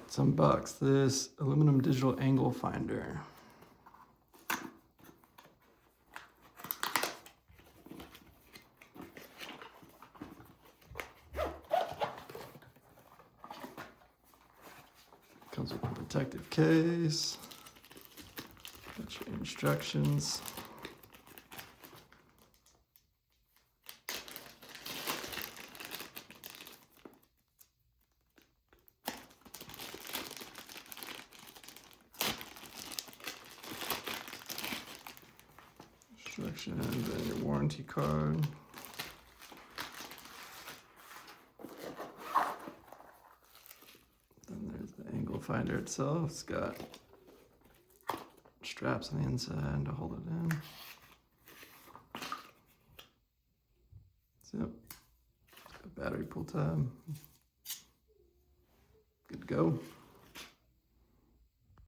Let's unbox this aluminum digital angle finder. Comes with a protective case. Got your instructions. Instructions and your warranty card. Then there's the angle finder itself. It's got straps on the inside to hold it in. Zip. It's got battery pull tab. Good to go.